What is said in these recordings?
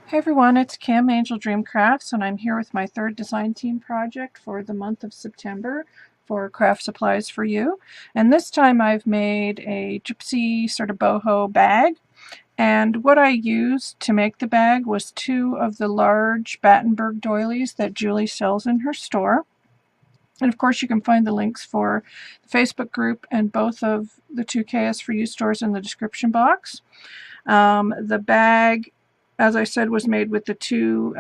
Hey everyone, it's Kim, Angel Dream Crafts, and I'm here with my third design team project for the month of September for Craft Supplies for You. And this time I've made a gypsy sort of boho bag. And what I used to make the bag was two of the large Battenberg doilies that Julie sells in her store. And of course you can find the links for the Facebook group and both of the two KS4U stores in the description box. The bag, as I said, was made with the two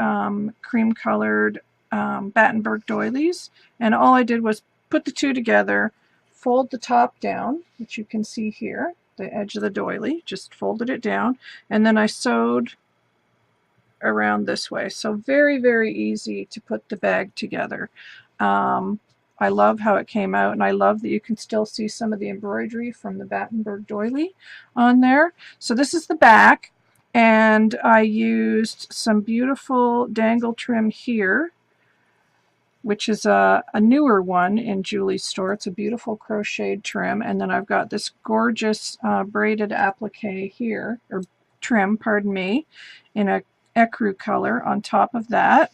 cream-colored Battenberg doilies, and all I did was put the two together, fold the top down, which you can see here, the edge of the doily, just folded it down, and then I sewed around this way. So very, very easy to put the bag together. I love how it came out, and I love that you can still see some of the embroidery from the Battenberg doily on there. So this is the back, and I used some beautiful dangle trim here, which is a newer one in Julie's store. It's a beautiful crocheted trim, and then I've got this gorgeous braided applique here, or trim, pardon me, in a ecru color on top of that.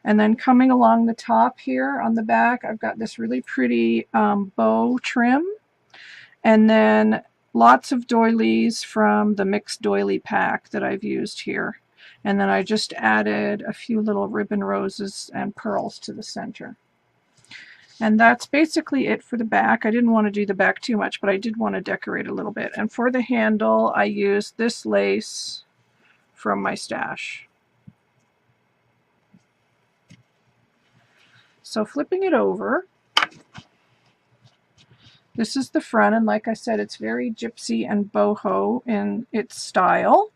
And then coming along the top here on the back, I've got this really pretty bow trim, and then lots of doilies from the mixed doily pack that I've used here. And then I just added a few little ribbon roses and pearls to the center. And that's basically it for the back. I didn't want to do the back too much, but I did want to decorate a little bit. And for the handle, I used this lace from my stash. So flipping it over, this is the front, and like I said, it's very gypsy and boho in its style.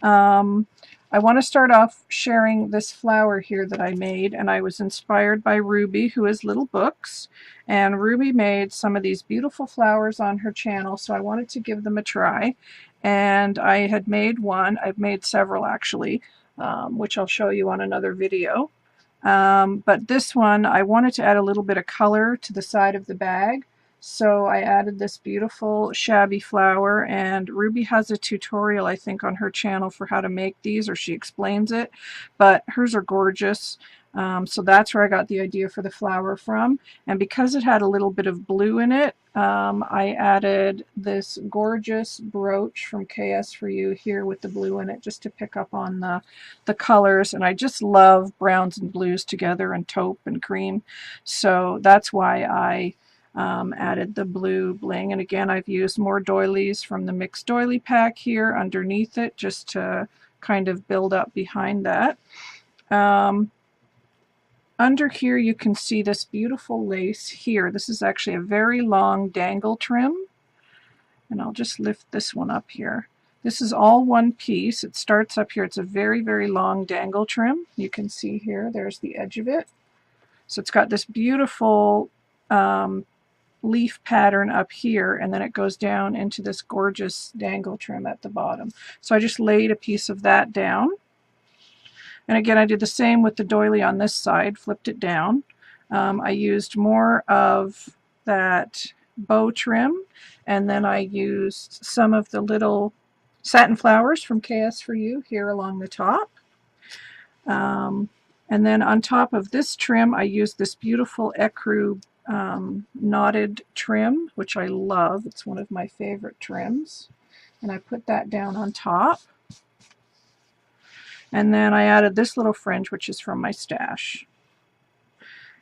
I want to start off sharing this flower here that I made, and I was inspired by Ruby, who is Little Books, and Ruby made some of these beautiful flowers on her channel, so I wanted to give them a try. And I had made one, I've made several actually, which I'll show you on another video. But this one, I wanted to add a little bit of color to the side of the bag, so I added this beautiful shabby flower, and Ruby has a tutorial, I think, on her channel for how to make these, or she explains it, but hers are gorgeous. So that's where I got the idea for the flower from. And because it had a little bit of blue in it, I added this gorgeous brooch from KS4U here with the blue in it, just to pick up on the colors. And I just love browns and blues together, and taupe and cream. So that's why I added the blue bling. And again, I've used more doilies from the mixed doily pack here underneath it, just to kind of build up behind that. Under here you can see this beautiful lace here. This is actually a very long dangle trim, and I'll just lift this one up here. This is all one piece. It starts up here. It's a very, very long dangle trim. You can see here, there's the edge of it. So it's got this beautiful leaf pattern up here, and then it goes down into this gorgeous dangle trim at the bottom. So I just laid a piece of that down. And again, I did the same with the doily on this side, flipped it down. I used more of that bow trim, and then I used some of the little satin flowers from KS4U here along the top. And then on top of this trim, I used this beautiful ecru knotted trim, which I love. It's one of my favorite trims. And I put that down on top. And then I added this little fringe, which is from my stash.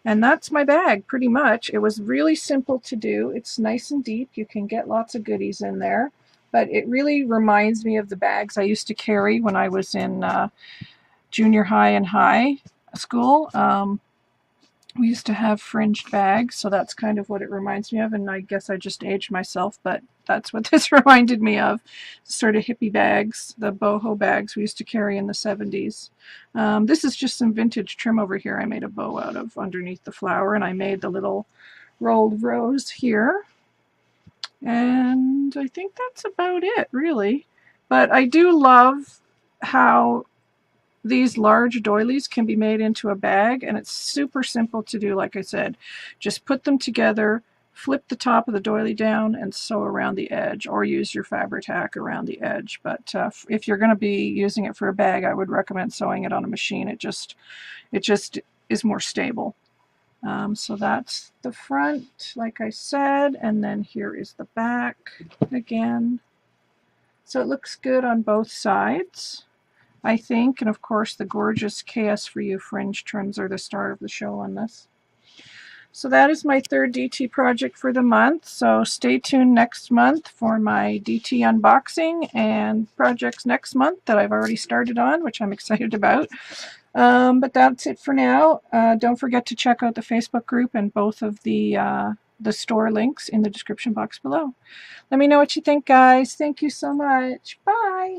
And that's my bag, pretty much. It was really simple to do. It's nice and deep. You can get lots of goodies in there. But it really reminds me of the bags I used to carry when I was in junior high and high school. We used to have fringed bags, so that's kind of what it reminds me of, and I guess I just aged myself, but that's what this reminded me of. Sort of hippie bags, the boho bags we used to carry in the 70s. This is just some vintage trim over here I made a bow out of underneath the flower, and I made the little rolled rose here. And I think that's about it, really. But I do love how these large doilies can be made into a bag, and it's super simple to do. Like I said, just put them together, flip the top of the doily down and sew around the edge, or use your Fabri-Tac around the edge. But if you're going to be using it for a bag, I would recommend sewing it on a machine. It just is more stable. So that's the front, like I said, and then here is the back again. So it looks good on both sides, I think, and of course the gorgeous KS4U fringe trims are the star of the show on this. So that is my third DT project for the month. So stay tuned next month for my DT unboxing and projects next month that I've already started on, which I'm excited about. But that's it for now. Don't forget to check out the Facebook group and both of the store links in the description box below. Let me know what you think, guys. Thank you so much. Bye.